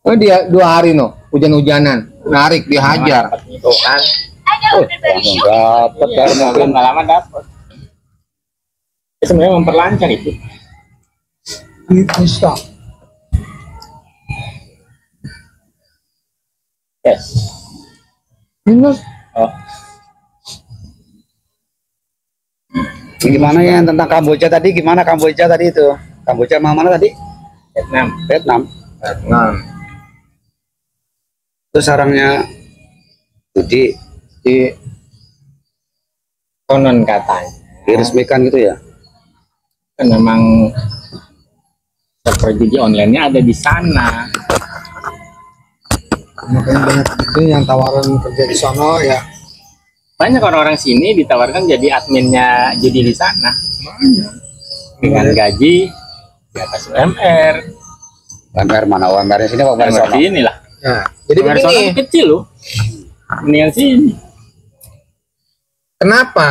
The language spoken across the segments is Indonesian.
Oh dia 2 hari no, hujan-hujanan, narik dihajar. Itu kan. Dapat Iya, nggak lama dapat. Ya, sebenarnya memperlancar itu. bisa. Yes. Minus. Oh. Gimana ya tentang Kamboja tadi? Gimana Kamboja tadi itu? Kamboja mana tadi? Vietnam. Vietnam. Nah, Itu sarangnya Budi di Konon katanya. diresmikan gitu ya? Kan memang server judi online-nya ada di sana. makanya banyak itu yang tawaran kerja di sono ya. Banyak orang-orang sini ditawarkan jadi adminnya judi di sana. Dengan gaji di atas UMR. UMR mana? UMR di sini apa UMR di Seperti sana? inilah. Nah, jadi UMR begini. sana kecil loh. Mendingan sini. Kenapa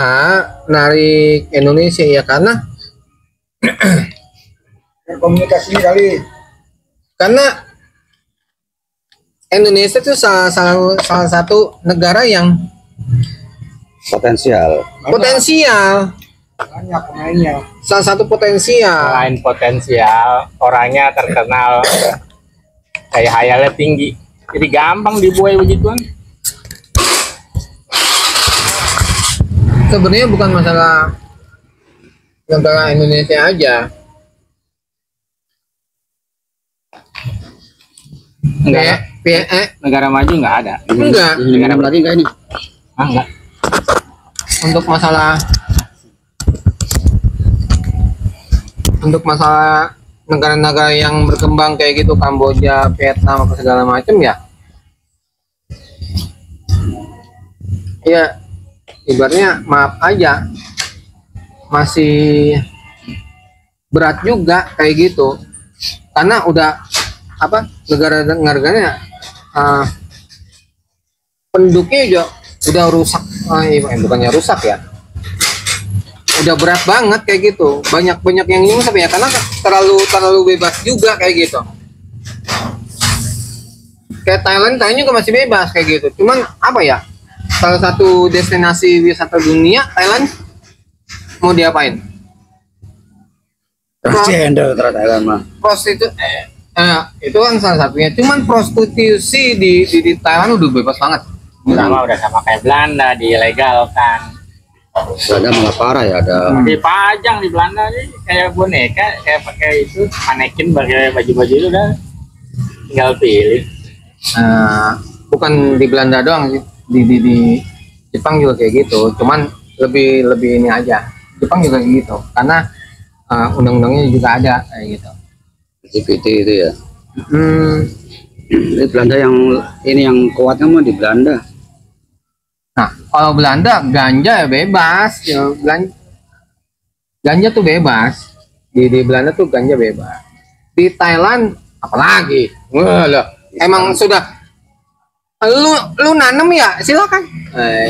narik Indonesia ya? Karena Komunikasi kali. karena Indonesia itu salah satu negara yang Potensial. banyak pemainnya. Salah satu potensial. Selain potensial, orangnya terkenal kayak hayalnya tinggi. Jadi gampang dibuai begituan. Sebenarnya bukan masalah negara Indonesia aja. Negara, Negara negara maju nggak ada. enggak Negara lagi enggak ini? Ah, enggak. untuk masalah negara-negara yang berkembang kayak gitu, Kamboja, Vietnam apa segala macam ya. Ya ibaratnya maaf aja masih berat juga kayak gitu. Karena udah apa negara-negaranya penduduknya juga udah rusak, bukannya rusak ya, udah berat banget kayak gitu, banyak yang nyungsep ya karena terlalu bebas juga kayak gitu. Kayak Thailand juga masih bebas kayak gitu, cuman apa ya, salah satu destinasi wisata dunia Thailand mau diapain? Transgender Thailand mah. Itu kan salah satunya, cuman prostitusi di Thailand udah bebas banget. Sama udah sama kayak Belanda dilegalkan. Ada malah parah ya, ada Dipajang di Belanda nih kayak boneka, kayak pakai itu manekin pakai baju-baju itu udah tinggal pilih. Bukan di Belanda doang sih, di Jepang juga kayak gitu, cuman lebih ini aja. Jepang juga kayak gitu karena undang-undangnya juga ada kayak gitu. LGBT itu ya. Di Belanda yang kuatnya mah di Belanda. Nah, kalau Belanda ganja ya bebas, ya ganja tuh bebas. Di Belanda tuh ganja bebas. Di Thailand apalagi? Wah, loh, emang sudah lu nanem ya silakan.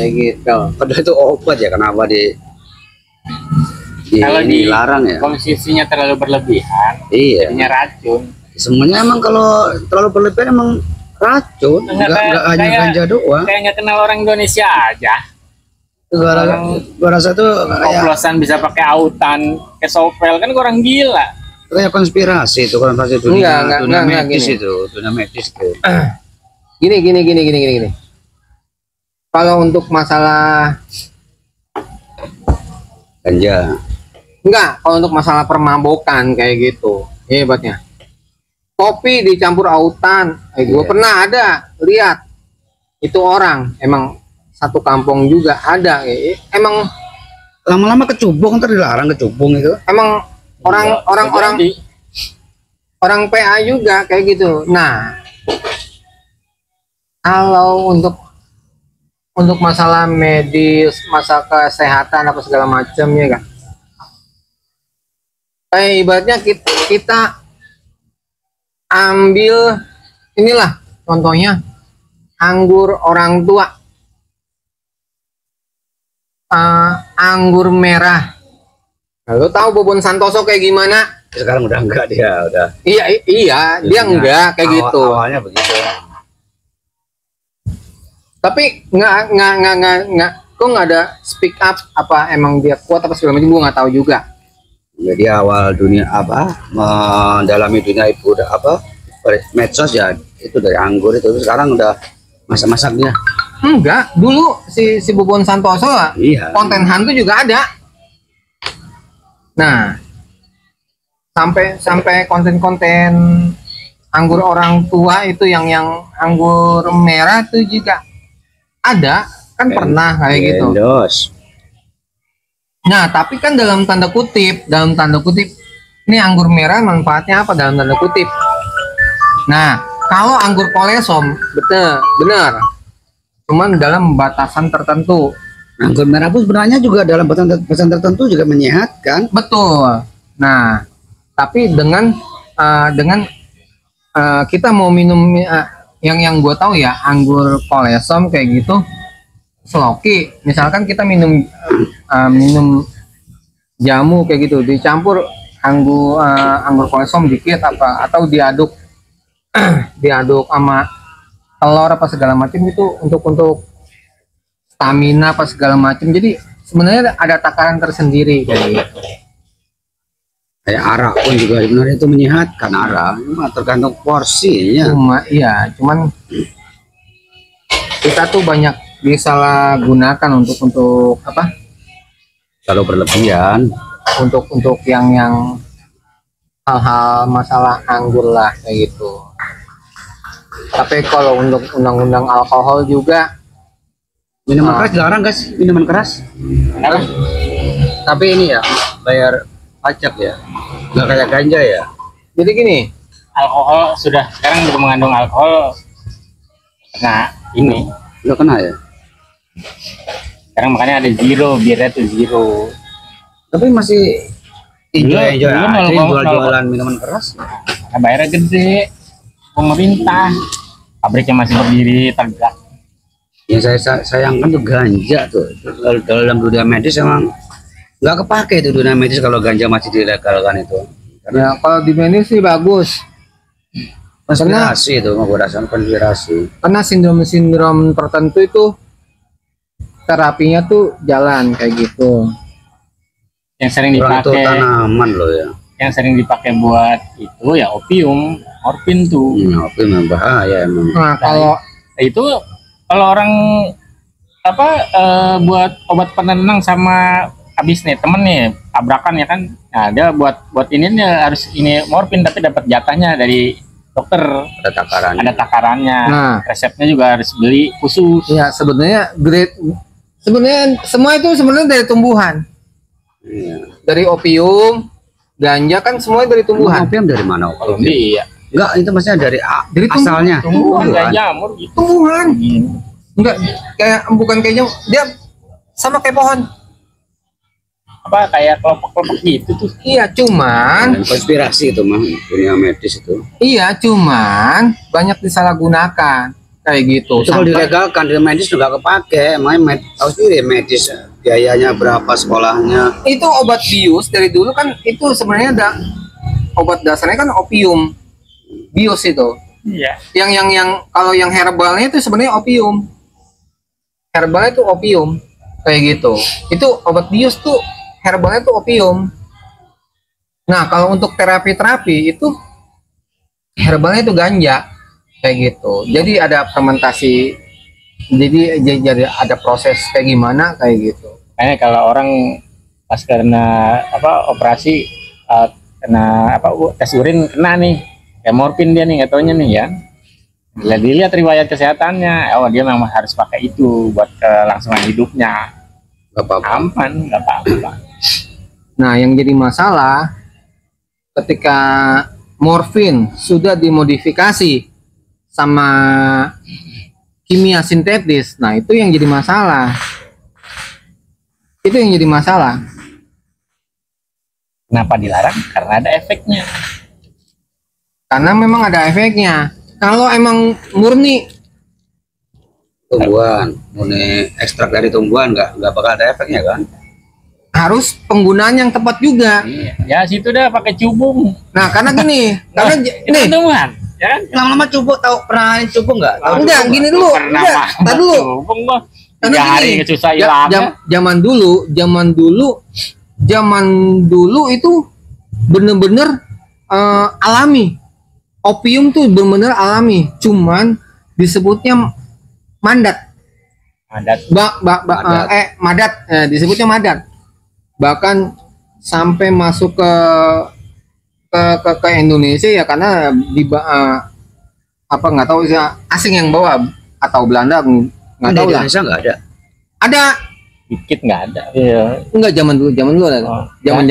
Gitu. Padahal itu obat ya, kenapa Kalau dilarang ya? konsumsinya terlalu berlebihan, Iya. jadinya racun. Semuanya emang kalau terlalu berlebihan emang racun, nggak hanya ganja doang. Kayak nggak kenal orang Indonesia aja. Gua rasa tuh Oplosan bisa pakai autan, kayak sovel, kan orang gila. kayak konspirasi itu, konspirasi dunia medis gini. itu, dunia medis itu. Gini. Kalau untuk masalah Ganja. kalau untuk masalah permabokan kayak gitu, hebatnya. Kopi dicampur autan. Gue pernah ada lihat itu orang, emang satu kampung juga ada. Emang Lama-lama kecubung, ntar dilarang kecubung itu. emang orang PA juga kayak gitu. Nah, kalau untuk masalah medis, masalah kesehatan apa segala macam ya kan. Kayak ibaratnya kita ambil inilah contohnya anggur orang tua, anggur merah. Nah, lo tahu Bobon Santoso kayak gimana? Sekarang udah enggak dia, udah. Iya, dia enggak kayak gitu. Awalnya begitu. Tapi nggak, kok nggak ada speak up apa emang dia kuat apa segala macam, gue nggak tahu juga. Jadi awal dunia mendalami dunia itu udah medsos ya, itu dari anggur itu. Sekarang udah masak-masak dia. Enggak, dulu si Bubon Santoso Iya. konten hantu juga ada. Nah, sampai konten-konten anggur orang tua itu yang anggur merah itu juga ada kan, pernah kayak gitu. Nah, tapi kan dalam tanda kutip ini anggur merah manfaatnya apa dalam tanda kutip. Nah, kalau anggur kolesom bener cuman dalam batasan tertentu. Anggur merah pun sebenarnya juga dalam batasan tertentu juga menyehatkan. Betul. Nah, tapi dengan kita mau minum yang gue tahu ya, anggur kolesom kayak gitu, Sloki misalkan kita minum jamu kayak gitu dicampur anggur kolesom dikit apa, atau diaduk sama telur apa segala macam itu untuk stamina apa segala macam. Jadi sebenarnya ada takaran tersendiri kayak gitu. Kayak arak pun juga sebenarnya itu menyehatkan. Arak cuma tergantung porsinya. Cuman kita tuh banyak disalahgunakan untuk apa? Kalau berlebihan. Untuk yang hal-hal masalah anggur lah kayak gitu. Tapi kalau untuk undang-undang alkohol juga Minuman keras dilarang guys, minuman keras. Tapi ini ya bayar pajak ya, nggak kayak ganja ya. Jadi gini, alkohol sudah sekarang juga mengandung alkohol. Nah ini Udah kena ya. sekarang makanya ada zero, biarnya tuh zero. Tapi masih enjoy Belum, jual-jualan minuman keras. Nah, bayarnya gede, pemerintah, pabriknya masih berdiri tegak. Yang saya sayangkan tuh ganja tuh. Dalam dunia medis emang nggak kepake itu dunia medis kalau ganja masih dilegalkan itu. ya kalau di medis sih bagus. Konspirasi itu mau berdasarkan konspirasi. Karena sindrom tertentu itu terapinya tuh jalan kayak gitu. Yang sering Orang itu dipakai, tanaman loh ya. yang sering dipakai buat itu ya opium, morfin tuh. Tapi memang bahaya emang. Nah, kalau Itu kalau orang buat obat penenang sama habis nih temen nih tabrakan ya kan, nah dia buat ini nih harus ini morfin tapi dapat jatahnya dari dokter, Ada takarannya. ada takarannya. Nah. Resepnya juga harus beli khusus. ya sebenarnya semua itu sebenarnya dari tumbuhan. Iya. Dari opium, ganja kan semuanya dari tumbuhan. Opium dari mana? Kalau Opium? iya, Enggak, itu maksudnya dari Dari asalnya. tumbuhan kayak jamur gitu. Tumbuhan. Enggak bukan kayak jamur. Dia sama kayak pohon. Apa kayak kelompok-kelompok gitu tuh. Iya, cuman Konspirasi itu mah dunia medis itu. banyak disalahgunakan kayak gitu. Itu kalau dilegalkan di medis juga kepake. Emangnya tahu sendiri medis biayanya berapa sekolahnya. Itu obat bius dari dulu kan itu sebenarnya ada obat dasarnya kan opium. Bius itu. Iya. Yang kalau yang herbalnya itu sebenarnya opium. Herbalnya itu opium kayak gitu. Itu obat bius tuh herbalnya tuh opium. Nah, kalau untuk terapi itu herbalnya itu ganja kayak gitu. Jadi ada fermentasi. Jadi ada proses kayak gimana kayak gitu. Kayaknya kalau orang pas karena operasi kena tes urin kena nih kayak morfin dia nih nggak taunya nih ya. Bila dilihat riwayat kesehatannya, oh dia memang harus pakai itu buat kelangsungan hidupnya. Gak apa-apa. Aman, nggak apa-apa. Nah, yang jadi masalah ketika morfin sudah dimodifikasi sama kimia sintetis, nah itu yang jadi masalah. Itu yang jadi masalah. Kenapa dilarang? Karena ada efeknya. Karena memang ada efeknya. Kalau emang murni Tumbuhan, murni ekstrak dari tumbuhan nggak bakal ada efeknya kan? harus penggunaan yang tepat juga. Iya. Ya situ dah pakai cubung. Nah, karena gini, karena Itu nih, teman, ya kan? Lama-lama cupu tahu pernah cupu nggak? Tahu enggak, cupu gini nggak? dulu, Pernah enggak, mah tar dulu. cubung gua. Karena 3 hari gini, susah ja- hilang. zaman dulu itu bener-bener alami. Opium tuh bener-bener alami, cuman disebutnya mandat. Adat. Madat. Madat, disebutnya madat. Bahkan sampai masuk ke Indonesia ya karena apa nggak tahu sih asing yang bawa atau Belanda nggak Di tahu lah. Indonesia nggak ada. Ada Dikit nggak ada. Iya. enggak zaman dulu ada. Oh, Zaman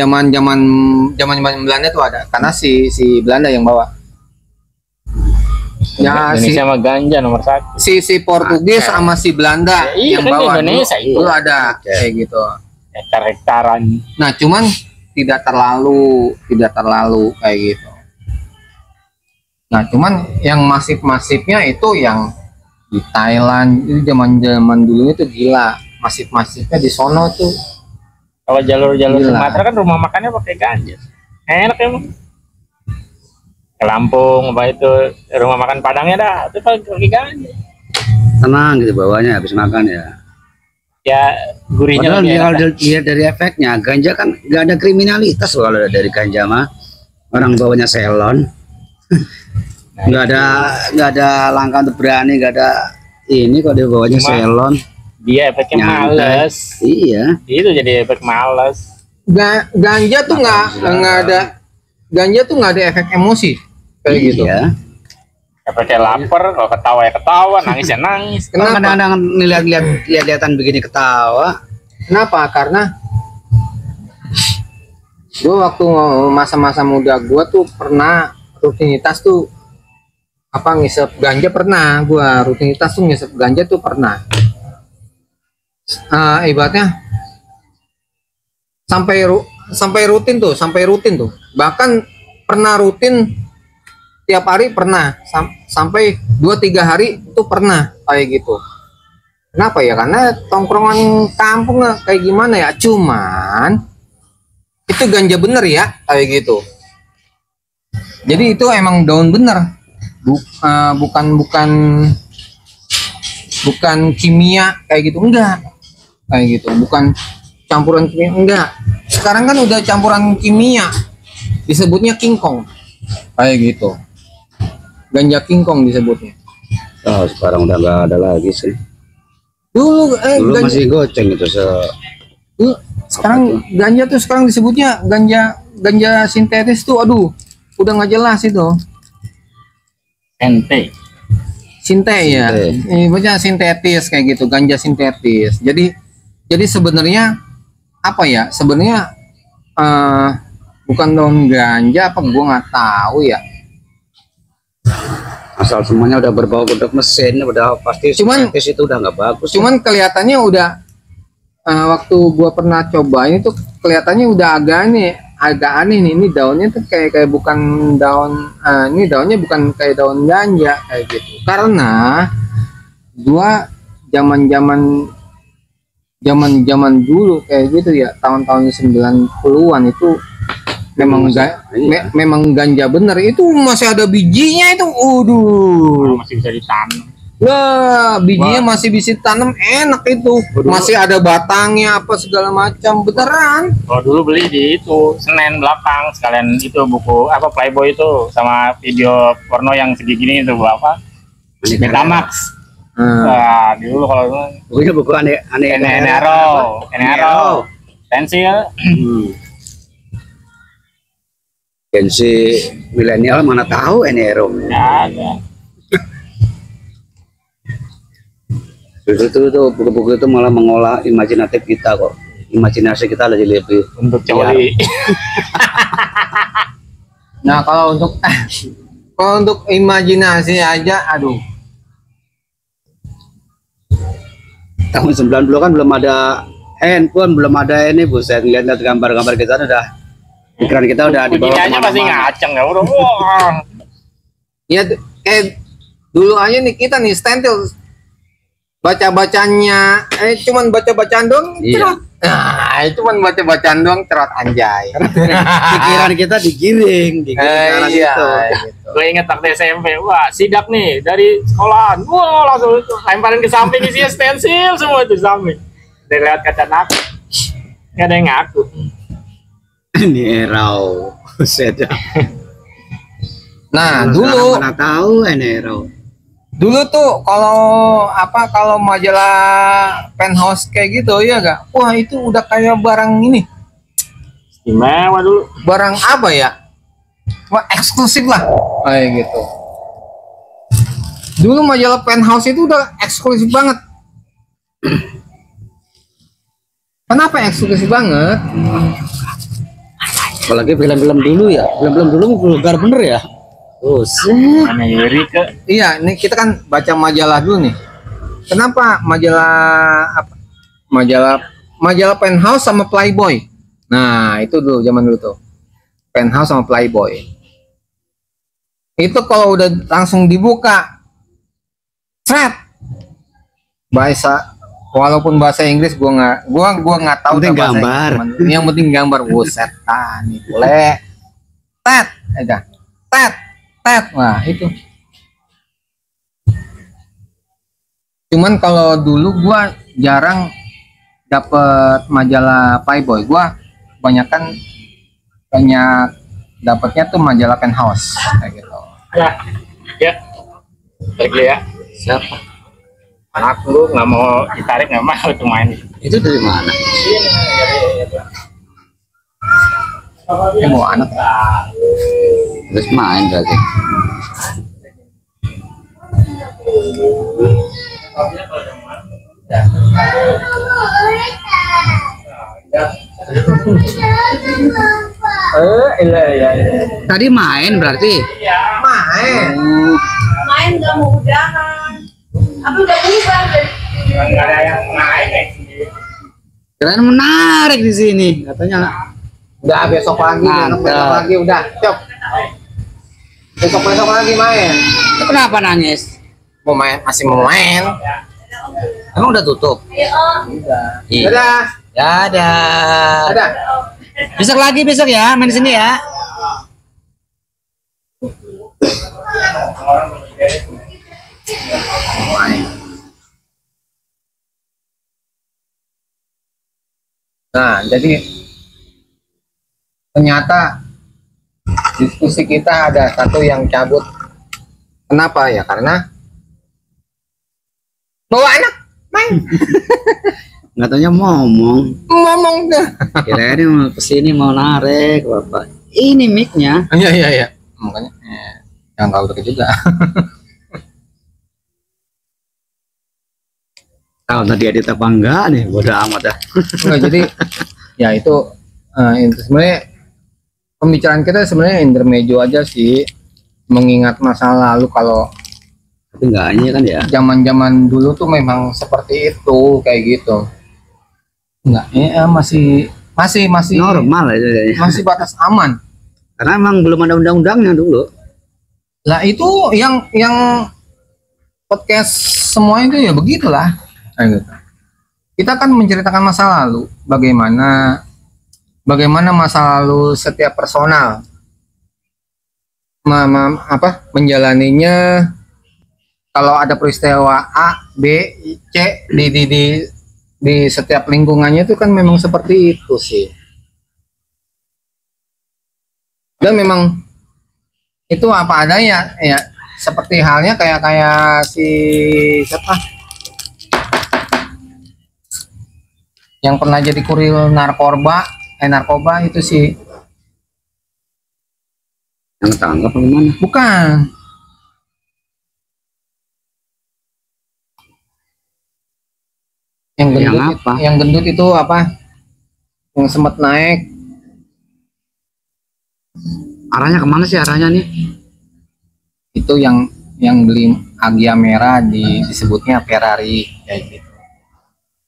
Belanda tuh ada karena si Belanda yang bawa. Ya Indonesia sama ganja nomor 1. si Portugis Ada. sama si Belanda Ya, iya, yang kan di bawa Indonesia dulu, dulu ada Ada. kayak gitu. Hektar-hektaran. Nah, cuman tidak terlalu kayak gitu. Nah, cuman yang masif-masifnya itu yang di Thailand itu zaman dulu itu gila. Masif-masifnya di sono tuh. Kalau jalur-jalur Gila. Sumatera kan rumah makannya pakai ganja. Enak emang. Ke Lampung apa itu rumah makan Padangnya dah itu pakai ganja. Tenang gitu bawahnya habis makan ya. Ya gurihnya Padahal lebih dia enak. kalau dilihat dari efeknya, ganja kan nggak ada kriminalitas loh kalau dari ganja mah. Orang bawanya selon, Nah, nggak ada langkah untuk berani, nggak ada ini kalau dia bawanya Cuma- selon. dia efeknya Nyantai. males. Iya. Itu jadi efek males. Ganja tuh nggak ada ganja tuh nggak ada efek emosi kayak gitu. Iya. Efeknya lapar, kalau ketawa ya ketawa, nangis ya nangis. Kalau Kenapa? kadang-kadang lihat-lihatan begini ketawa, Kenapa? Karena gue waktu masa-masa muda gue tuh pernah rutinitas tuh apa ngisep ganja pernah. Gue rutinitas tuh ngisep ganja tuh pernah. Ibaratnya sampai rutin tuh. Bahkan pernah rutin tiap hari pernah sampai 2-3 hari itu pernah kayak gitu. Kenapa ya? Karena tongkrongan kampung lah, kayak gimana ya? Cuman itu ganja bener ya kayak gitu. Jadi itu emang daun bener, bukan kimia kayak gitu, enggak kayak gitu, bukan campuran kimia, enggak. Sekarang kan udah campuran kimia, disebutnya kingkong kayak gitu. Ganja kingkong disebutnya. oh sekarang udah nggak ada lagi sih. Dulu Dulu ganja, masih goceng itu dulu, sekarang ganja tuh sekarang disebutnya ganja sintetis tuh, aduh, udah nggak jelas itu. Ente. Sinte ya, Sinte. ini baca sintetis kayak gitu, ganja sintetis. Jadi sebenarnya apa ya? Sebenarnya bukan daun ganja apa? Gua nggak tahu ya. asal semuanya udah berbau bentuk mesin, udah pasti Cuman- sintetis itu udah nggak bagus. Cuman kelihatannya udah waktu gua pernah cobain itu kelihatannya udah agak aneh nih. Ini daunnya tuh kayak bukan daun, ini daunnya bukan kayak daun ganja kayak gitu. Karena gua zaman dulu kayak gitu ya, tahun-tahun 90-an itu memang Iya. memang ganja bener, itu masih ada bijinya itu. Waduh. Masih bisa ditanam. Wah, bijinya masih bisa tanam, enak itu. Dulu- Masih ada batangnya apa segala macam, beneran. Kalau dulu beli di itu Senen belakang sekalian itu buku apa Playboy itu sama video porno yang segini itu apa? Betamax. Wah, dulu kalau Pokoknya buku aneh Enero, pensil. Gensi milenial mana tahu Enero. Ya, ada. Itu buku-buku itu malah mengolah imajinatif kita kok. Imajinasi kita lebih Untuk coli. Nah, kalau untuk imajinasi aja, aduh. tahun 90 kan belum ada handphone, belum ada ini, buset, lihat gambar-gambar kita udah pikiran kita udah di bawah Begini aja pasti kemana-mana. ngaceng ya udah. Wah. Ya dulu aja nih kita nih stentil baca-bacanya cuman baca-bacaan dong, Iya. Nah, itu cuma baca-bacaan doang cerot anjay. Pikiran kita digiring ke arah Iya. situ. Gitu. Gue inget waktu SMP, wah sidak nih dari sekolahan, wah langsung itu lemparin ke samping isinya stensil semua itu samping. Dari lewat kaca naku, nggak ada yang ngaku. Ini erau. Buset dah. Nah, Kalau dulu sekarang mana tahu ini erau. dulu tuh kalau majalah Penthouse kayak gitu ya gak? Wah, itu udah kayak barang ini. Istimewa dulu. Barang apa ya? Wah, eksklusif lah. Kayak gitu. Dulu majalah Penthouse itu udah eksklusif banget. Kenapa eksklusif banget? Apalagi film-film dulu ya. Film-film dulu vulgar bener ya. Terus Mana Yuri ke? Iya, ini kita kan baca majalah dulu nih. Kenapa majalah apa? Majalah Penthouse sama Playboy. Nah, itu dulu zaman dulu tuh. Penthouse sama Playboy. Itu kalau udah langsung dibuka, thread. Walaupun bahasa Inggris gua nggak tahu Penting dah bahasa gambar. Inggris. Yang penting gambar. Buset, nih boleh. Tet aja. Tet. Wah, itu. Cuman kalau dulu gua jarang dapet majalah Playboy. Gua banyak dapetnya tuh majalah Penthouse kayak gitu. Ya, balik dulu ya. siapa? Anak lu nggak mau ditarik, nggak mau tuh main. Itu dari mana? Ini mau anak. Terus main berarti. Iya. Tadi main berarti. Main. Main nggak mau udahan. Aku udah bubar dari Nggak ada yang naik nih. Keren menarik di sini katanya. Udah besok lagi, Mantap. udah. Cok. Besok lagi main. Itu kenapa nangis? Mau main, masih mau main. Emang udah tutup? Iya. Dadah. Dadah. Dadah. Besok ya main di sini ya. Nah, jadi ternyata diskusi kita ada satu yang cabut. Kenapa ya? Karena bawa anak main Nggak taunya ngomong. deh. Kirain mau kesini mau narik bapak. Ini mic-nya. Iya. Makanya jangan terlalu deket juga. Tahu tadi edit apa enggak nih? Bodoh amat dah. Enggak, jadi ya itu sebenarnya pembicaraan kita sebenarnya intermezzo aja sih, mengingat masa lalu. Kalau Tapi enggak ini kan ya. zaman-zaman dulu tuh memang seperti itu kayak gitu. Enggak, ya masih Normal itu kayaknya. masih batas aman. Karena emang belum ada undang-undangnya dulu. Lah itu yang podcast semua itu ya begitulah. Kayak gitu. Kita kan menceritakan masa lalu, bagaimana masa lalu setiap personal menjalaninya. Kalau ada peristiwa A, B, C di setiap lingkungannya itu kan memang seperti itu sih. Dan memang itu apa adanya ya, seperti halnya kayak si siapa yang pernah jadi kurir narkoba itu sih, Yang tangkap apa gimana? bukan yang gendut. Yang apa? Yang gendut itu apa, yang sempat naik Arahnya kemana sih arahnya nih? itu, yang beli Agya merah disebutnya Ferrari kayak gitu,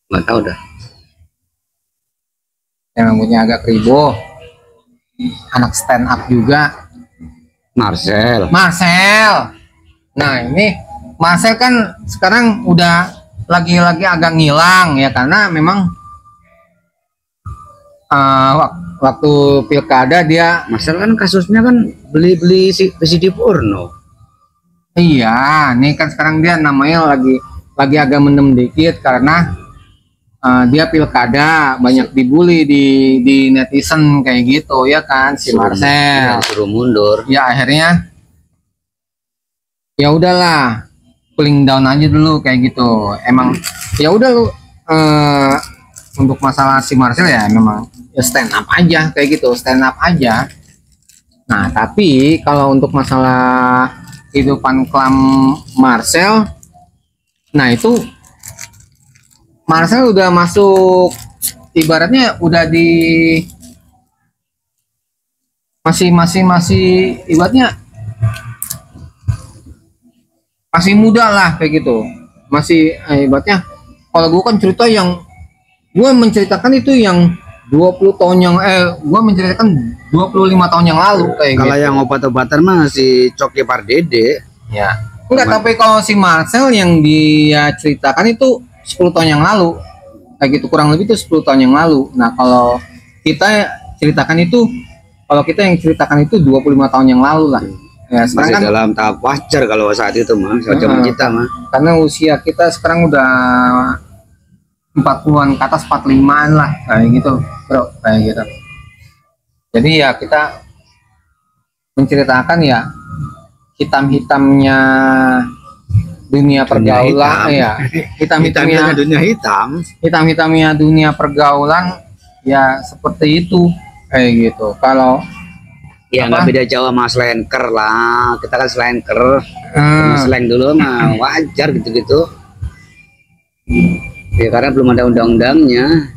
Nggak tahu dah. yang rambutnya agak kribo, anak stand up juga, Marcel. Marcel. Nah, ini Marcel kan sekarang udah lagi agak ngilang ya, karena memang waktu pilkada dia, Masalah kan kasusnya kan beli-beli VCD porno. iya, nih kan sekarang dia namanya lagi agak mendem dikit karena dia pilkada banyak dibully di netizen kayak gitu ya kan, si Marcel. Suruh mundur. Ya akhirnya ya udahlah, cooling down aja dulu kayak gitu. Emang ya udah lu untuk masalah si Marcel ya memang ya stand up aja kayak gitu, stand up aja. Nah tapi kalau untuk masalah kehidupan kelam Marcel, nah itu Marcel udah masuk, ibaratnya udah di masih ibaratnya masih muda lah kayak gitu, masih ibaratnya kalau gue kan cerita yang gue menceritakan itu yang 20 tahun yang gue menceritakan 25 tahun yang lalu kayak Kalau gitu. yang obat-obatan mah si Coki Pardede. Ya enggak, tapi kalau si Marcel yang dia ceritakan itu 10 tahun yang lalu kayak gitu, kurang lebih itu 10 tahun yang lalu. Nah kalau kita ceritakan itu, kalau kita yang ceritakan itu 25 tahun yang lalu lah ya. Sekarang Masih kan dalam tahap wajar kalau saat itu mah, zaman kita mah. karena usia kita sekarang udah 40-an ke atas, 45-an lah kayak gitu bro, kayak gitu. Jadi ya kita menceritakan ya hitam-hitamnya dunia pergaulan ya, hitam-hitamnya dunia hitam. hitam-hitamnya dunia pergaulan ya, seperti itu kayak gitu. Kalau Ya nggak beda jauh sama slanker lah. Kita kan slanker. Slang dulu mah wajar gitu-gitu. Ya karena belum ada undang-undangnya.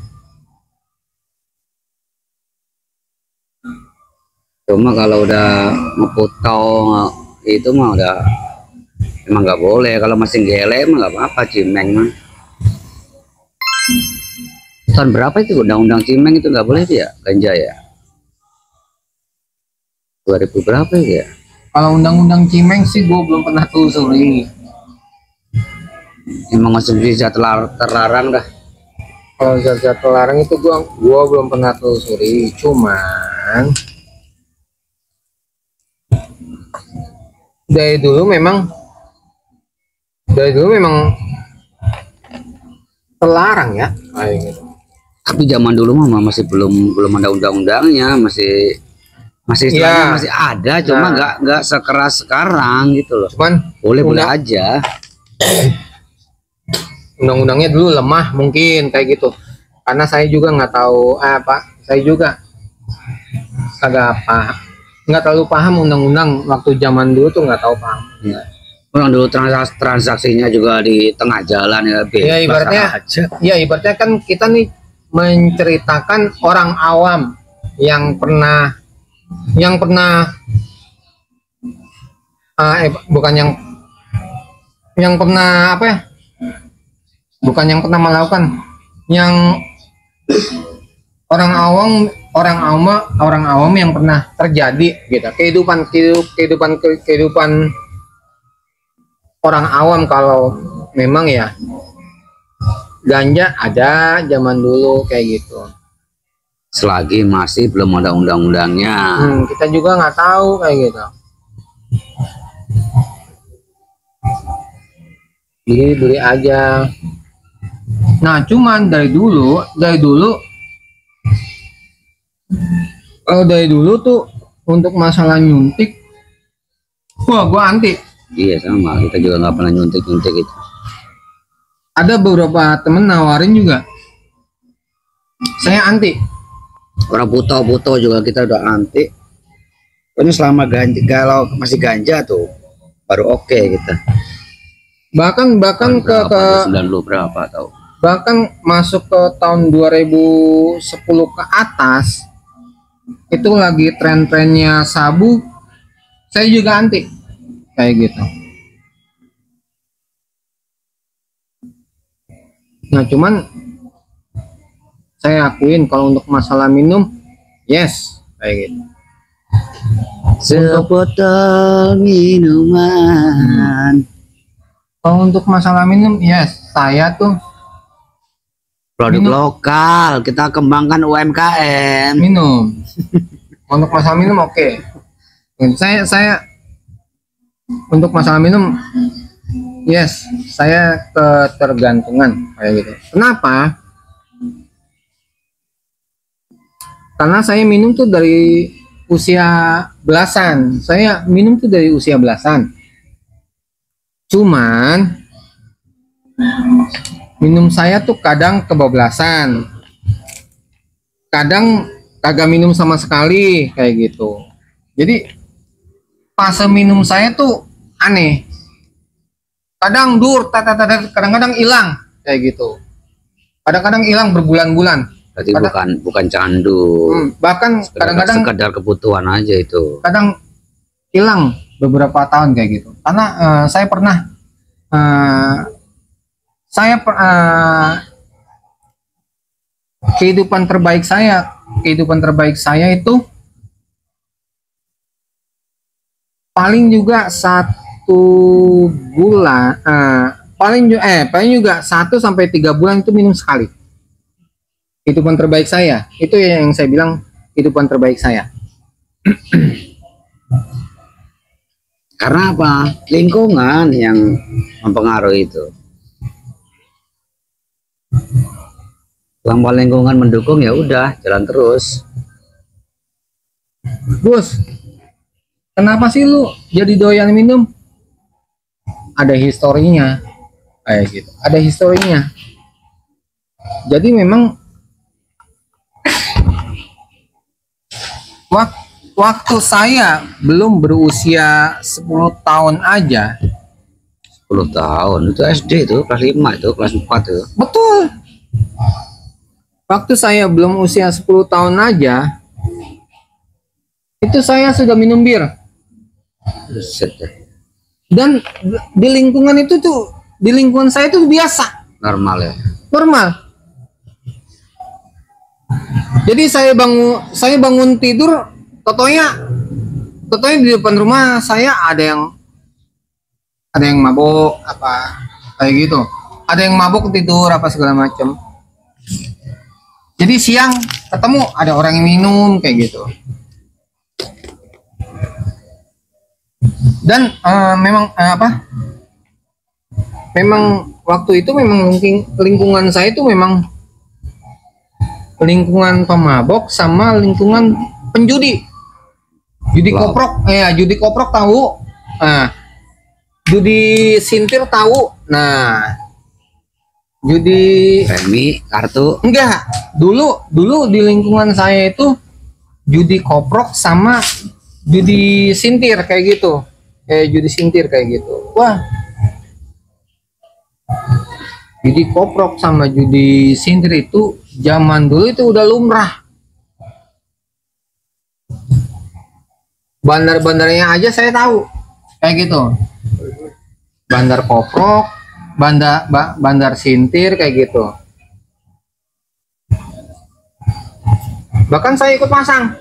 Cuma kalau udah ngeputau itu mah udah emang nggak boleh. Kalau masih gele mah nggak apa-apa, cimeng mah. Tahun berapa itu undang-undang cimeng itu nggak boleh ya, ganja ya? 2000 berapa ya? kalau undang-undang Cimeng sih gue belum pernah telusuri. Emang konsumsi zat terlarang dah. Kalau zat-zat terlarang itu gua belum pernah telusuri. Cuman dari dulu memang terlarang ya kayak gitu. Tapi zaman dulu mah masih belum ada undang-undangnya, masih istilahnya Ya. masih ada, cuma Nah. nggak sekeras sekarang gitu loh. Cuman Boleh aja. undang-undangnya dulu lemah mungkin kayak gitu. Karena saya juga nggak tahu saya juga nggak terlalu paham undang-undang waktu zaman dulu tuh, nggak tahu paham. Orang dulu transaksinya juga di tengah jalan ya, bebas Ya ibaratnya aja. ya ibaratnya kan kita nih menceritakan orang awam yang pernah bukan yang pernah apa ya, bukan yang pernah melakukan, yang orang awam yang pernah terjadi gitu, kehidupan orang awam. Kalau memang ya ganja ada zaman dulu kayak gitu. Selagi masih belum ada undang-undangnya. Kita juga nggak tahu kayak gitu. Jadi beli aja. Nah, cuman dari dulu kalau dari dulu tuh untuk masalah nyuntik, wah gua anti. Iya sama, kita juga nggak pernah nyuntik itu. Ada beberapa temen nawarin juga, saya anti. Orang buto juga kita udah anti. Pokoknya selama ganja, kalau masih ganja tuh baru oke kita. Bahkan ke 90 berapa tahu. bahkan masuk ke tahun 2010 ke atas itu lagi tren-trennya sabu, saya juga anti kayak gitu. Nah cuman saya akuin kalau untuk masalah minum, yes kayak gitu. Sebotol minuman. Kalau untuk masalah minum, yes, saya tuh Produk Minum. lokal, kita kembangkan UMKM. minum. Untuk masalah minum oke. Saya untuk masalah minum, yes, saya ketergantungan kayak gitu. Kenapa? Karena saya minum tuh dari usia belasan. Saya minum tuh dari usia belasan. Cuman minum saya tuh kadang kebablasan, kadang kagak minum sama sekali kayak gitu. Jadi fase minum saya tuh aneh. Kadang kadang-kadang hilang kayak gitu. Kadang-kadang hilang berbulan-bulan. Berarti bukan candu. Bahkan kadang-kadang Sekedar kebutuhan aja itu. kadang hilang beberapa tahun kayak gitu. Karena saya pernah kehidupan terbaik saya itu paling juga 1 bulan, paling juga 1 sampai 3 bulan itu minum sekali. Kehidupan terbaik saya itu yang saya bilang kehidupan terbaik saya. Karena apa? Lingkungan yang mempengaruhi itu. Selama lingkungan mendukung ya udah jalan terus. Gus, kenapa sih lu jadi doyan minum? Ada historinya, kayak gitu. Ada historinya. Jadi memang waktu saya belum berusia 10 tahun aja. 10 tahun itu SD itu kelas 5 itu kelas 4 itu. Betul. Waktu saya belum usia 10 tahun aja, itu saya sudah minum bir. Buset dah. Dan di lingkungan itu tuh, di lingkungan saya itu biasa, Normal ya. normal. Jadi saya bangun tidur, totonya di depan rumah saya ada yang mabok apa kayak gitu. Ada yang mabok tidur apa segala macam. Jadi siang ketemu ada orang yang minum kayak gitu. Dan memang waktu itu memang lingkungan saya itu memang lingkungan pemabok sama lingkungan penjudi. Judi Wow. judi koprok tahu. Nah, judi sintir tahu. Nah, judi Remi, kartu. enggak. Dulu di lingkungan saya itu judi koprok sama judi sintir kayak gitu. Judi sintir kayak gitu. Wah. Judi koprok sama judi sintir itu zaman dulu itu udah lumrah. Bandar-bandarnya aja saya tahu kayak gitu. Bandar koprok, bandar sintir kayak gitu. Bahkan saya ikut pasang.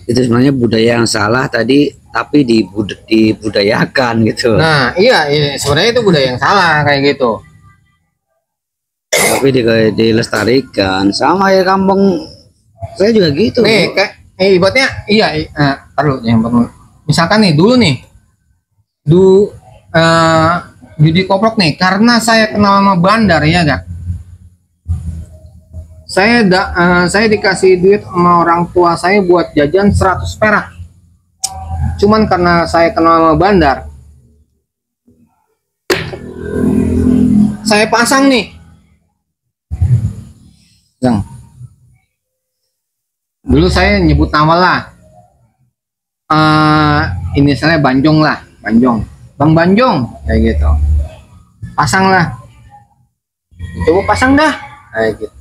Itu sebenarnya budaya yang salah tadi tapi dibudayakan gitu. Nah, iya sebenarnya itu budaya yang salah kayak gitu. Tapi dilestarikan sama ya kampung saya juga gitu. Nih, kayak ibaratnya taruh yang perlu. Misalkan nih dulu nih. Judi koprok nih karena saya kenal sama bandar ya gak? Saya dikasih duit sama orang tua saya buat jajan 100 perak. Cuman karena saya kenal sama bandar, saya pasang nih. Yang dulu saya nyebut nama lah. Inisialnya Banjong lah, Banjong. Bang Banjong kayak gitu. Pasang lah. Coba pasang dah. Kayak gitu.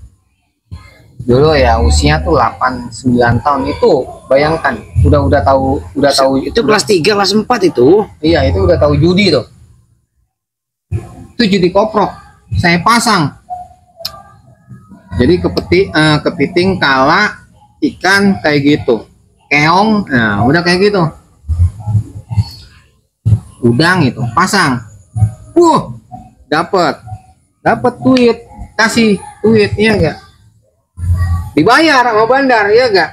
Dulu ya usia tuh 8-9 tahun itu, bayangkan udah tahu Itu kelas 3 kelas 4 itu. iya itu udah tahu judi tuh. Itu judi koprok saya pasang. Jadi kepiting, kala, ikan kayak gitu, keong, nah udah kayak gitu. Udang itu pasang, dapet duit kasih duit, iya enggak? Dibayar sama bandar, iya enggak?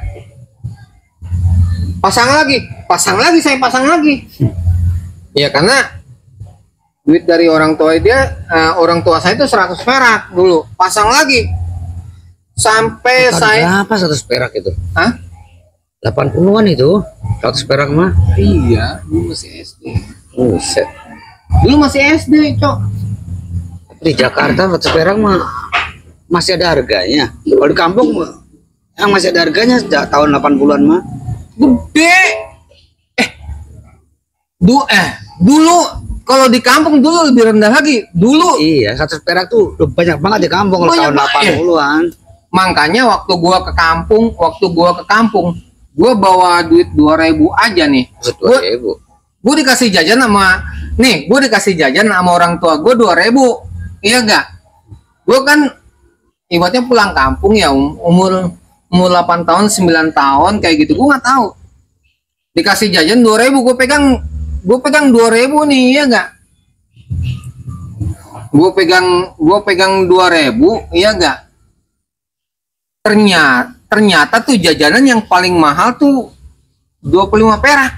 Pasang lagi, saya pasang lagi. Ya karena duit dari orang tua dia, orang tua saya itu 100 perak dulu, pasang lagi. Sampai saya berapa 100 perak itu? Hah? 80-an itu 100 perak mah. Iya, dulu masih SD. Buset. Dulu masih SD, Cok. Di Jakarta 100 perak mah masih ada harganya. Kalau di kampung yang masih ada harganya sejak tahun 80-an mah. Gede. Dulu kalau di kampung dulu lebih rendah lagi. Dulu Iya, 100 perak tuh udah banyak banget di kampung kalau Banyak tahun banget. 80-an. makanya waktu gua ke kampung, gua bawa duit 2.000 aja nih. Gua 2.000. gue dikasih jajan sama orang tua gue 2.000, iya gak? Gue kan ibaratnya pulang kampung ya, umur 8 tahun 9 tahun kayak gitu, gue nggak tahu dikasih jajan 2.000, gue pegang 2.000 nih, iya gak? Gue pegang 2.000, iya gak? Ternyata tuh jajanan yang paling mahal tuh 25 perak.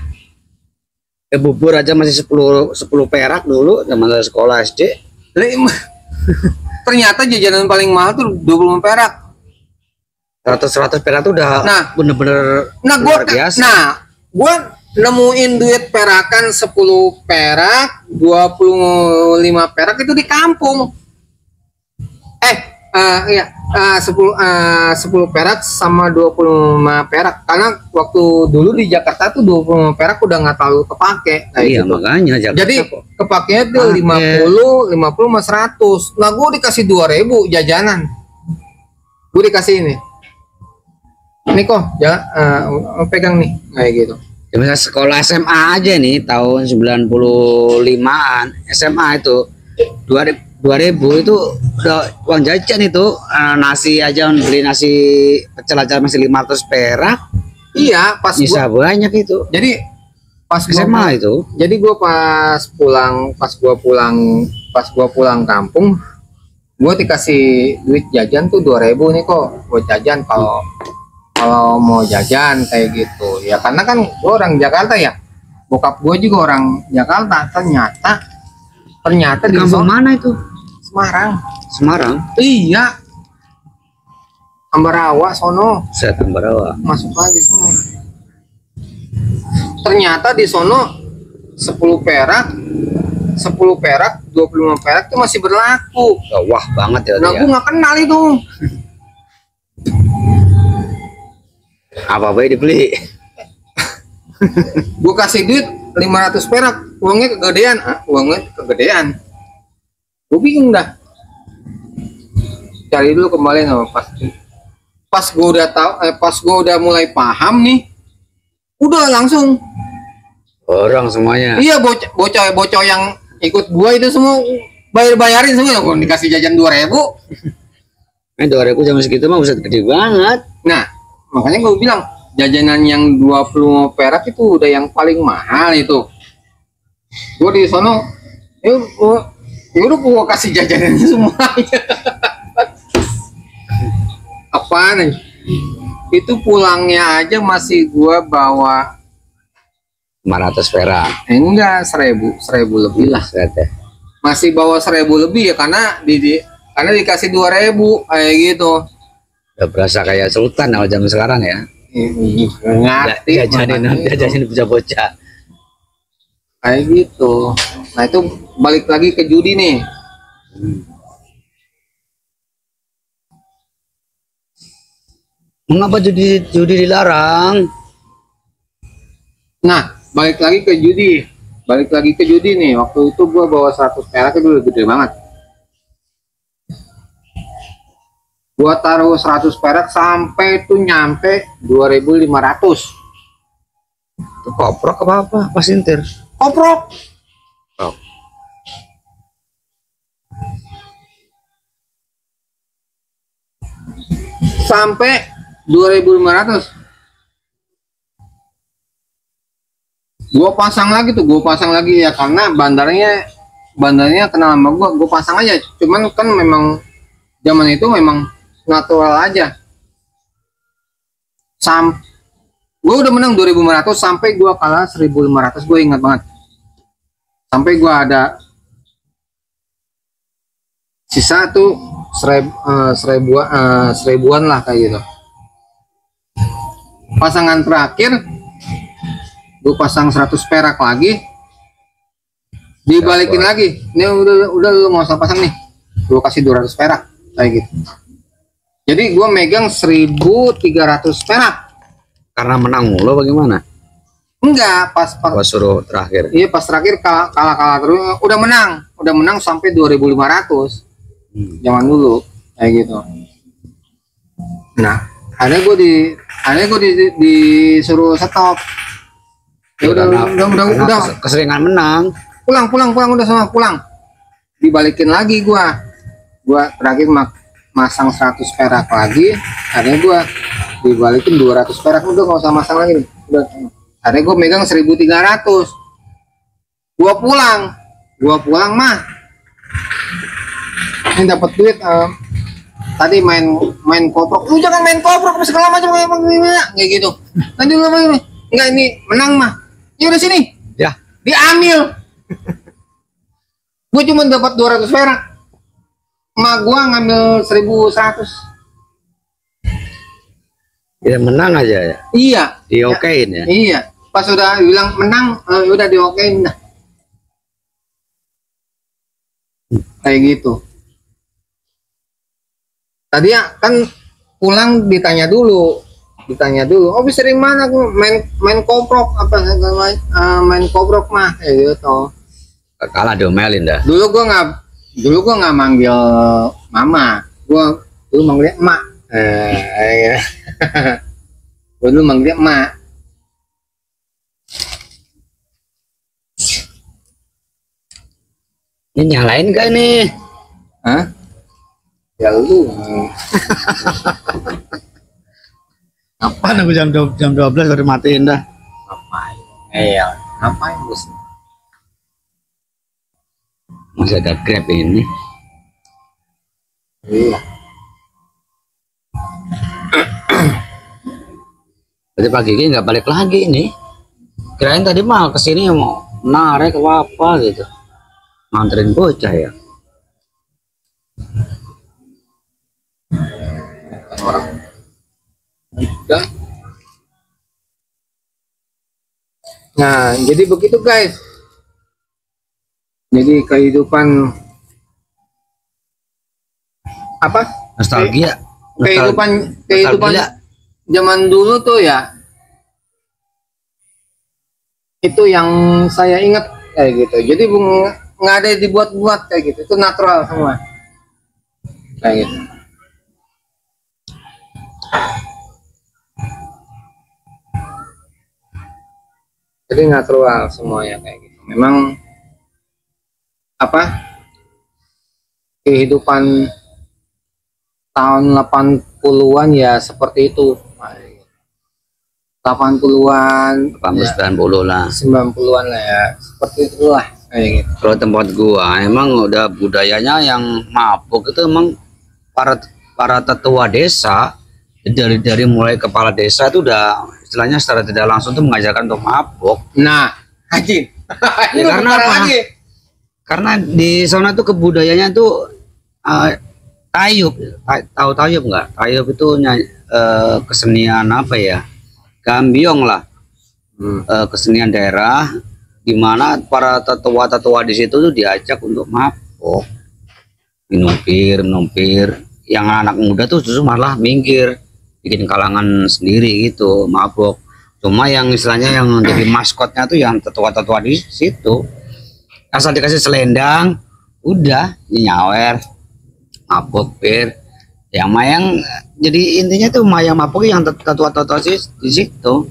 Bubur aja masih 10 perak dulu zaman saya sekolah SD. Ternyata jajanan paling mahal tuh 25 perak. 100 perak tuh udah bener-bener luar biasa. Gue nemuin duit perakan 10 perak, 25 perak itu di kampung. 10 perak sama 25 perak, karena waktu dulu di Jakarta tuh 25 perak udah nggak terlalu kepake kayak Iya, gitu. makanya Jakarta Jadi kok. kepakainya tuh 50 sama 100. Nah gue dikasih 2.000 jajanan, gue dikasih ini kok ya, pegang nih kayak gitu. Ya, misalnya sekolah SMA aja nih tahun 95-an SMA itu 2000 itu udah uang jajan itu, nasi aja beli nasi pecel aja masih 500 perak. Iya, pas Bisa banyak itu. jadi pas SMA itu. Jadi gue pas gua pulang kampung, gue dikasih duit jajan tuh 2.000 nih kok buat jajan kalau mau jajan kayak gitu. Ya karena kan gue orang Jakarta ya, bokap gue juga orang Jakarta. Ternyata di Kampung mana itu? Semarang. Iya, Ambarawa sono, Saya Ambarawa. masuk lagi sono. Ternyata di sono 10 perak, 25 perak itu masih berlaku. Wah banget ya. Nah, gue nggak kenal itu. Apa dibeli? Gue kasih duit 500 perak, uangnya kegedean. Gue bingung dah. Cari dulu kembali sama pas gue udah tahu, pas gue udah mulai paham nih, udah langsung Orang semuanya. iya, bocah yang ikut gua itu semua bayarin semua. Gue dikasih jajan 2.000. 2.000 jam segitu mah bisa gede banget. Nah makanya gue bilang jajanan yang 20 perak itu udah yang paling mahal itu. Gue di sono udah gue kasih jajanannya semua. Apaan nih? Itu pulangnya aja masih gue bawa 500 perak. enggak, 1.000 lebih lah. Masih bawa 1.000 lebih ya, karena dikasih 2.000 kayak gitu. Udah berasa kayak sultan kalau zaman sekarang ya. Ngerti Jajanin bocah-bocah. kayak gitu. Nah itu balik lagi ke judi nih. Mengapa judi dilarang? Nah balik lagi ke judi nih. Waktu itu gua bawa 100 perak itu udah gede banget. Gua taruh 100 perak sampai tuh nyampe 2.500. Itu koprok apa pasintir? Koprok. Oh. Sampai 2.500. Gua pasang lagi ya, karena bandarnya kenal sama gua pasang aja. Cuman kan memang Zaman itu memang natural aja. Gue udah menang 2.500 sampai gue kalah 1.500, gue ingat banget. Sampai gue ada sisa tuh seribuan lah kayak gitu. Pasangan terakhir gue pasang 100 perak lagi, dibalikin lagi. Ini udah lu nggak usah pasang nih, gue kasih 200 perak kayak gitu. Jadi gue megang 1.300 perak. Karena menang mulu bagaimana? Enggak, pas Suruh terakhir. iya pas terakhir kalah terus, udah menang sampai 2.500. Zaman dulu kayak gitu. Nah, akhirnya gue disuruh stop. Ya udah keseringan menang. pulang udah sama pulang. Dibalikin lagi gua terakhir masang 100 perak lagi, akhirnya gua dibalikin 200 perak, udah nggak usah masang lagi nih. Udah. Akhirnya gua megang 1.300. Gua pulang mah ini dapat duit. Tadi main koprok, lu jangan main koprok segala macam kayak gitu. Tadi lu enggak, ini menang mah. Ya udah sini. Ya, Diambil. Gue cuma dapat 200 perak. Emak gua ngambil 1.100. ya menang aja ya. Iya. Diokein ya. Iya. Pas udah bilang menang, udah diokein dah. Kayak gitu. Tadi ya kan pulang ditanya dulu, oh bisa dari mana? Main koprok apa main koprok mah kayak gitu. Kalah diomelin dah. Dulu gua nggak manggil mama, gua dulu manggilnya emak. Gua dulu manggilnya emak. Ini nyalain gak nih? Hah? Ya lu. Apaan aku jam 12 udah matiin dah. Ngapain? Iya, ngapain bos? Masih ada Grab ini. Iya. Berarti pagi ini nggak balik lagi nih. Kirain tadi mah kesini mau narik apa gitu. Nganterin bocah ya. Orang. Udah. Nah, jadi begitu guys. Jadi kehidupan apa? Nostalgia. Kehidupan Nostalgia. zaman dulu tuh ya. Itu yang saya ingat kayak gitu. Jadi nggak ada dibuat-buat kayak gitu. Itu natural semua. Kayak gitu. Jadi natural semuanya kayak gitu. Memang apa? Kehidupan tahun 80-an ya seperti itu. 80-an, 80-90 lah. 90-an lah ya. Seperti itulah kayak gitu. Kalau tempat gua emang udah budayanya yang mabuk itu emang para tetua desa dari mulai kepala desa itu udah istilahnya secara tidak langsung tuh mengajarkan untuk mabuk. Nah, haji. Ya, karena apa? Karena di sana tuh kebudayaannya tuh tayub. Tahu tayub nggak? Tayub itu kesenian apa ya? Gambiong lah. Kesenian daerah di mana para tetua-tetua di situ tuh diajak untuk mabuk, minum pir. Yang anak muda tuh justru malah minggir, bikin kalangan sendiri gitu, mabuk. Cuma yang istilahnya yang jadi maskotnya tuh yang tetua-tetua di situ. Asal dikasih selendang, udah nyawer, mabuk pir. Yang mayang jadi intinya tuh mayang mabuk yang tetua-tetua di situ.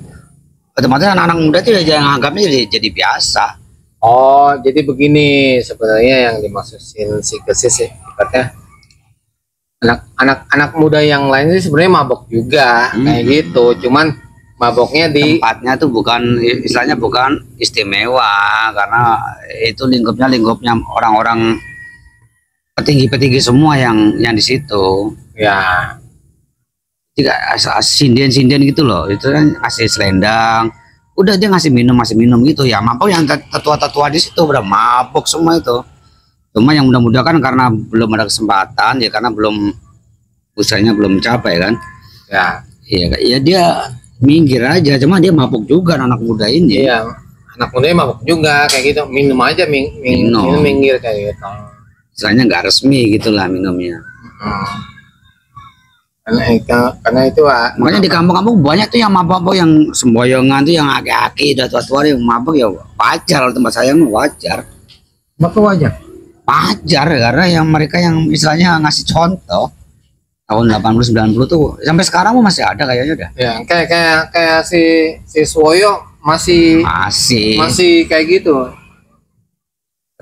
Otomatis anak-anak muda tuh ya jangan anggapnya jadi biasa. Oh, jadi begini sebenarnya yang dimaksudin si kesis ibaratnya anak muda yang lain sih sebenarnya mabok juga kayak gitu, cuman maboknya di tempatnya tuh bukan istilahnya bukan istimewa karena itu lingkupnya orang-orang petinggi-petinggi semua yang di situ. Ya. Juga sinden-sinden gitu loh. Itu kan ngasih selendang. Udah dia ngasih minum gitu ya. Mabok yang tetua-tetua di situ udah mabok semua itu. Cuma yang mudah-mudahan kan karena belum ada kesempatan ya, karena belum usahanya belum mencapai kan. Ya. Iya dia minggir aja, cuma dia mabuk juga anak muda ini. Iya. Anak muda mabuk juga kayak gitu. Minum aja minum minggir kayak gitu. Istilahnya nggak resmi gitulah minumnya. Karena itu Makanya di kampung-kampung banyak tuh yang mabuk yang semboyongan tuh, yang aki-aki udah tua-tua yang mabuk ya wajar. Kalau tempat saya mah wajar. Mabuk wajar. Wajar karena yang mereka yang istilahnya ngasih contoh tahun 80-90 tuh sampai sekarang masih ada kayaknya udah. Ya, kayak si Swoyo masih kayak gitu.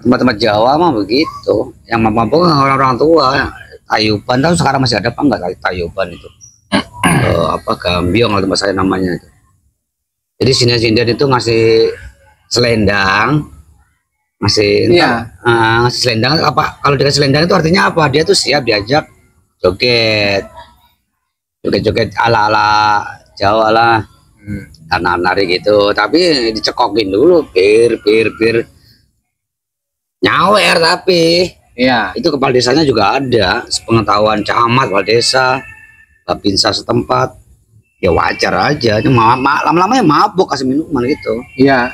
Tempat-tempat Jawa mah begitu. Yang mabuk orang-orang tua. Tayuban tahu sekarang masih ada apa enggak Tayuban itu? Apa Gambiong kalau tempat saya namanya itu. Jadi sinden-sinden itu ngasih selendang. Ngasih selendang apa? Kalau dikasih selendang itu artinya apa? Dia tuh siap diajak joget ala Jawa lah, nari gitu. Tapi dicekokin dulu, bir nyawer tapi. Iya. Itu kepala desanya juga ada, sepengetahuan camat, kepala desa, babinsa setempat. Ya wajar aja, cuma lama-lama ya mabuk kasih minuman gitu. Iya.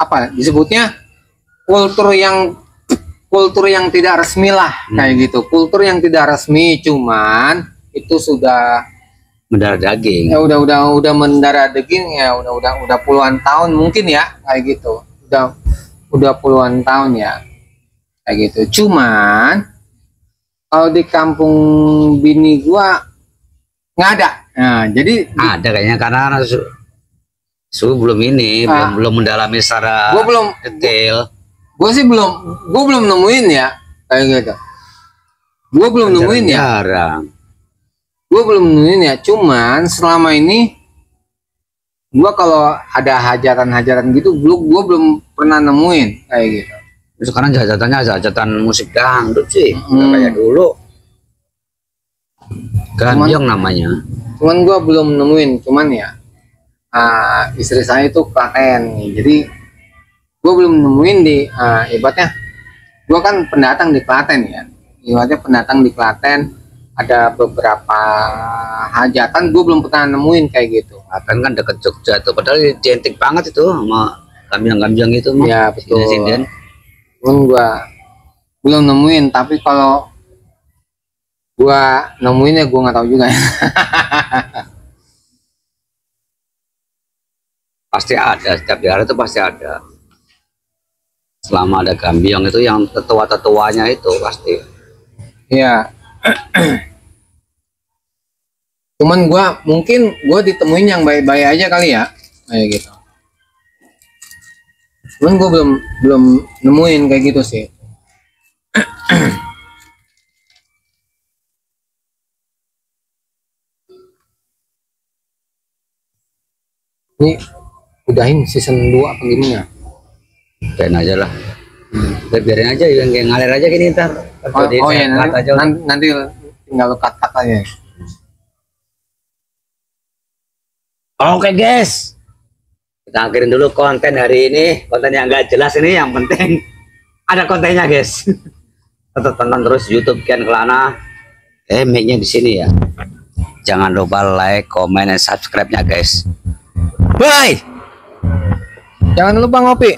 Apa disebutnya? kultur yang tidak resmi lah kayak gitu. Kultur yang tidak resmi, cuman itu sudah mendarah daging. Ya udah mendarah daging ya, udah puluhan tahun mungkin ya kayak gitu. Udah puluhan tahun ya kayak gitu. Cuman kalau di kampung bini gua nggak ada. Nah, jadi ada kayaknya karena belum ini, belum mendalami secara detail. Gue belum nemuin ya kayak gitu. Gue belum nemuin ya. Gue belum nemuin ya. Cuman selama ini gue kalau ada hajatan gitu, gue belum pernah nemuin kayak gitu. Sekarang hajatannya hajatan musik dangdut sih, kayak dulu. Gambiong namanya. Cuman gue belum nemuin. Cuman ya istri saya itu Klaten, jadi gue belum nemuin di ibaratnya gue kan pendatang di Klaten ya, ibaratnya pendatang di Klaten, ada beberapa hajatan gue belum pernah nemuin kayak gitu. Klaten kan deket Jogja tuh, padahal identik banget itu sama gambiang itu. Ya betul. Sinden. Gue belum nemuin, tapi kalau gue nemuin ya gue nggak tahu juga. Pasti ada, setiap daerah itu pasti ada. Selama ada gambiong itu yang tetua-tetuanya itu pasti. Iya. Cuman mungkin gue ditemuin yang baik-baik aja kali ya, kayak gitu. Cuman gue belum nemuin kayak gitu sih. Ini udahin season 2 apa gimana? Biarin aja lah. Biarin aja yang ngalir aja gini ntar. Oh ya, nanti tinggal lu cut aja. Oke guys, kita akhirin dulu konten hari ini. Konten yang nggak jelas ini, yang penting ada kontennya guys. Tetap tonton terus YouTube Kian Kelana. Mic-nya di sini ya. Jangan lupa like, comment, dan subscribe-nya guys. Bye. Jangan lupa ngopi.